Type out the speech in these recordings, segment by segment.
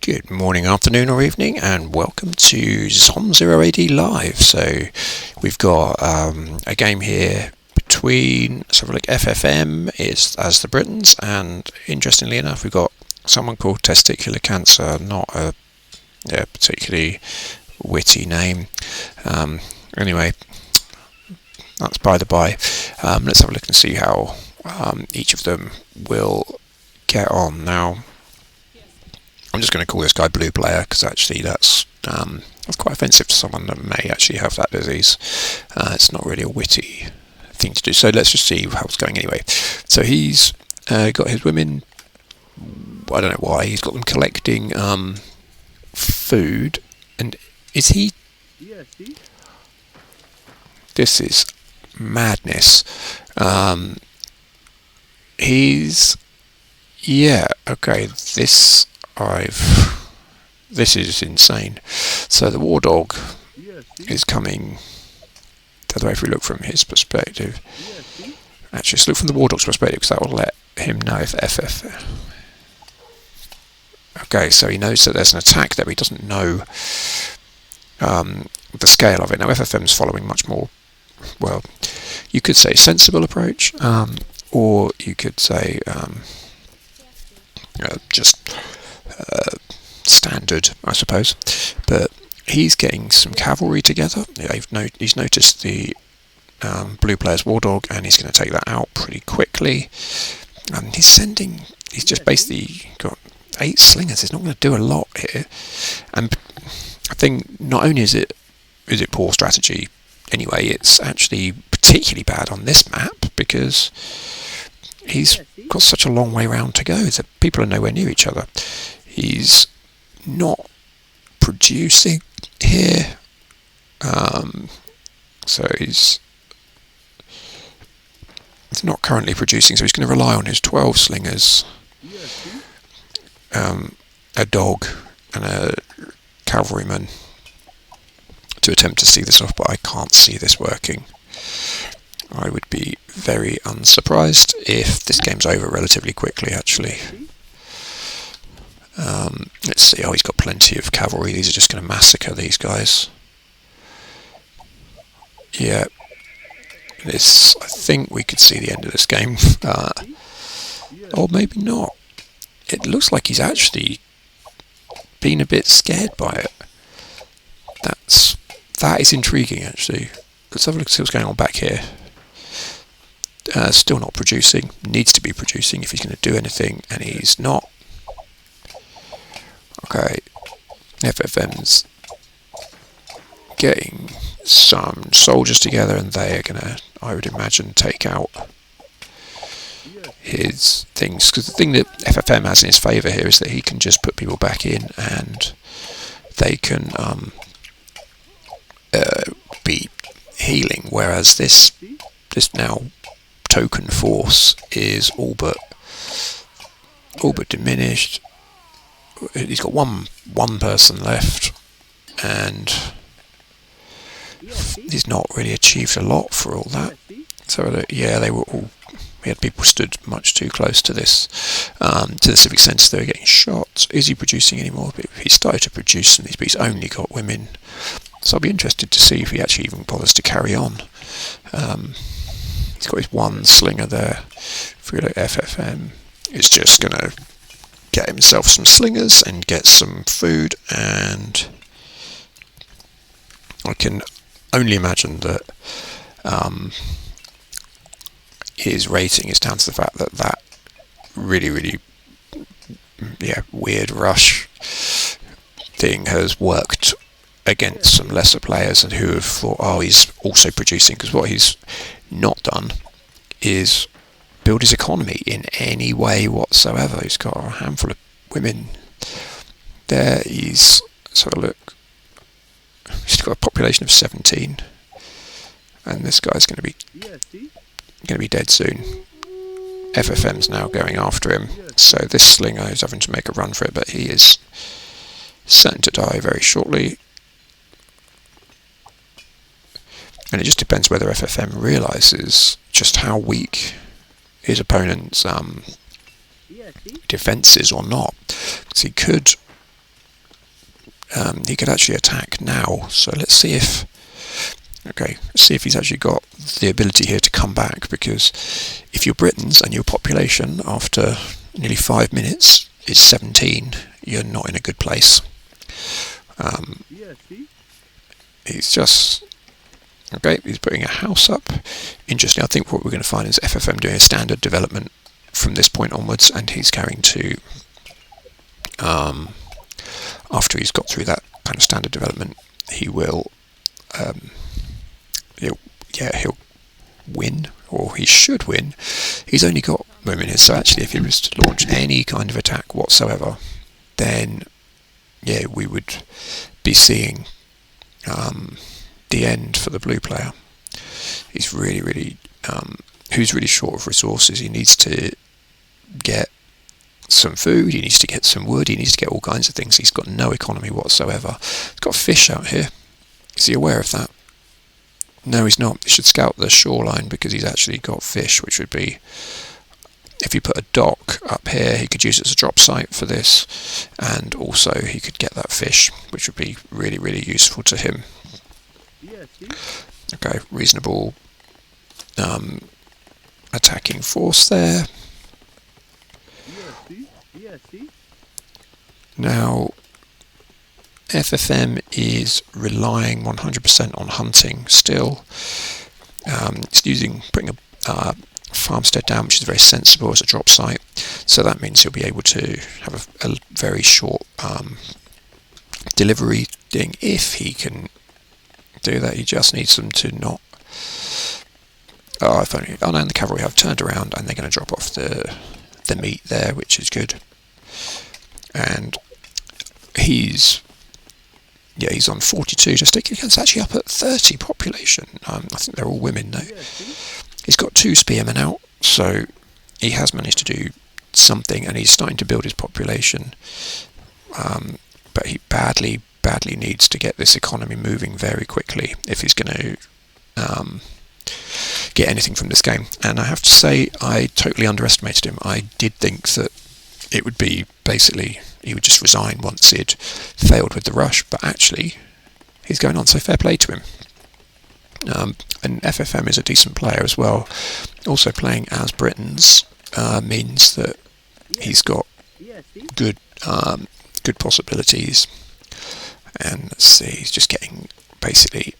Good morning, afternoon or evening, and welcome to Zom 0AD Live. So we've got a game here between, let's have a look, FFM is as the Britons, and interestingly enough we've got someone called Testicular Cancer, not a particularly witty name. Anyway, that's by the by. Let's have a look and see how each of them will get on. Now, I'm just going to call this guy Blue Player because actually that's quite offensive to someone that may actually have that disease. It's not really a witty thing to do. So let's just see how it's going anyway. So he's got his women. I don't know why he's got them collecting food, and is he? This is madness. Okay. This is insane. So the war dog is coming the other way if we look from his perspective. Actually, let's look from the war dog's perspective because that will let him know if FF. Okay, so he knows that there's an attack there, but he doesn't know the scale of it. Now FFM's following much more, well, you could say sensible approach, or you could say just standard, I suppose. But he's getting some cavalry together. He's noticed the Blue Player's war dog, and he's going to take that out pretty quickly. And he's just basically got 8 slingers. He's not going to do a lot here. And I think not only is it poor strategy anyway, it's actually particularly bad on this map because he's got such a long way round to go that people are nowhere near each other. He's not producing here, so he's not currently producing, so he's going to rely on his 12 slingers, a dog and a cavalryman to attempt to see this off, but I can't see this working. I would be very unsurprised if this game's over relatively quickly, actually. Let's see. Oh, he's got plenty of cavalry. These are just going to massacre these guys. Yeah. I think we could see the end of this game. Or maybe not. It looks like he's actually been a bit scared by it. That is intriguing, actually. Let's have a look and see what's going on back here. Still not producing. Needs to be producing if he's going to do anything, and he's not. Okay, FFM's getting some soldiers together, and they are going to, I would imagine, take out his things. Because the thing that FFM has in his favour here is that he can just put people back in, and they can be healing, whereas this now token force is all but diminished. He's got one person left, and he's not really achieved a lot for all that. So yeah, we had people stood much too close to this, to the civic centre. They were getting shot. Is he producing anymore? He started to produce some of these, but he's only got women. So I'll be interested to see if he actually even bothers to carry on. He's got his one slinger there. If we look at FFM, it's just going to get himself some slingers and get some food, and I can only imagine that his rating is down to the fact that really weird rush thing has worked against some lesser players, and who have thought, oh, he's also producing, because what he's not done is build his economy in any way whatsoever. He's got a handful of women there. Let's have a look. He's got a population of 17, and this guy's going to be dead soon. FFM's now going after him, so this slinger is having to make a run for it, but he is certain to die very shortly. And it just depends whether FFM realises just how weak his opponent's defences or not. Because he could he could actually attack now. So let's see if he's actually got the ability here to come back, because if you're Britons and your population after nearly 5 minutes is 17, you're not in a good place. He's just... Okay, he's putting a house up. Interesting, I think what we're going to find is FFM doing a standard development from this point onwards, and he's going to, after he's got through that kind of standard development, he will, he'll win, or he should win. He's only got minutes, so actually if he was to launch any kind of attack whatsoever, then, yeah, we would be seeing the end for the blue player. He's really who's really short of resources. He needs to get some food, he needs to get some wood, he needs to get all kinds of things. He's got no economy whatsoever. He's got fish out here. Is he aware of that? No, he's not. He should scout the shoreline, because he's actually got fish, which would be, if you put a dock up here, he could use it as a drop site for this, and also he could get that fish, which would be really useful to him. Okay, reasonable attacking force there. Now, FFM is relying 100% on hunting still. It's putting a farmstead down, which is very sensible as a drop site. So that means he'll be able to have a very short delivery thing if he can do that. He just needs them to not... Oh, no, and the cavalry have turned around and they're going to drop off the meat there, which is good. And he's on 42, just it's actually up at 30 population. I think they're all women though. He's got 2 spearmen out, so he has managed to do something, and he's starting to build his population. But he badly needs to get this economy moving very quickly if he's going to get anything from this game. And I have to say, I totally underestimated him. I did think that it would be basically he would just resign once he'd failed with the rush, but actually he's going on, so fair play to him. And FFM is a decent player as well. Also playing as Britons means that he's got good possibilities. And let's see, he's just getting basically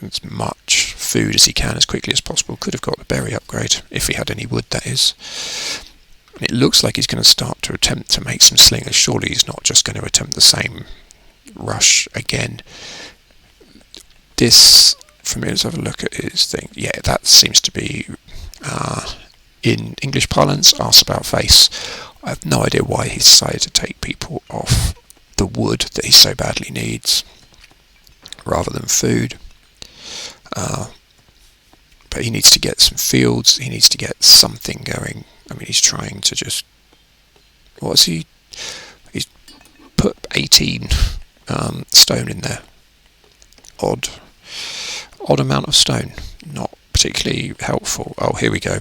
as much food as he can as quickly as possible. Could have got the berry upgrade if he had any wood, that is. And it looks like he's going to start to attempt to make some slingers. Surely he's not just going to attempt the same rush again. This, for me, let's have a look at his thing. Yeah, that seems to be, in English parlance, arse about face. I have no idea why he's decided to take people off the wood that he so badly needs, rather than food. But he needs to get some fields, he needs to get something going. I mean, he's trying to just... He's put 18 stone in there. Odd amount of stone. Not particularly helpful. Oh, here we go.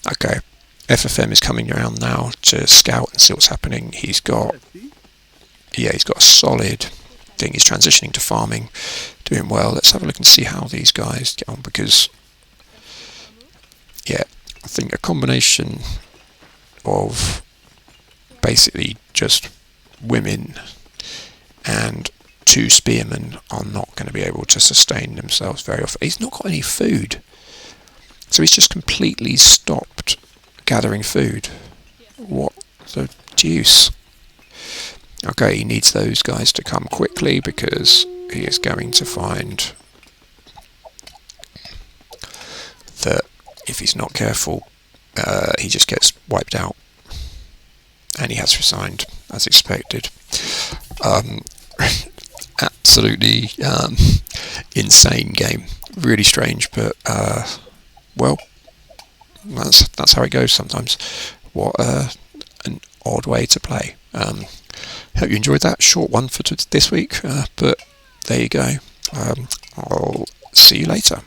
Okay. FFM is coming around now to scout and see what's happening. He's got a solid thing. He's transitioning to farming, doing well. Let's have a look and see how these guys get on, because I think a combination of basically just women and 2 spearmen are not going to be able to sustain themselves very often. He's not got any food, so he's just completely stopped gathering food. What the deuce? Okay, he needs those guys to come quickly, because he is going to find that if he's not careful, he just gets wiped out. And he has resigned, as expected. Absolutely insane game. Really strange, but well, that's how it goes sometimes. What an odd way to play. Hope you enjoyed that short one for this week, but there you go. I'll see you later.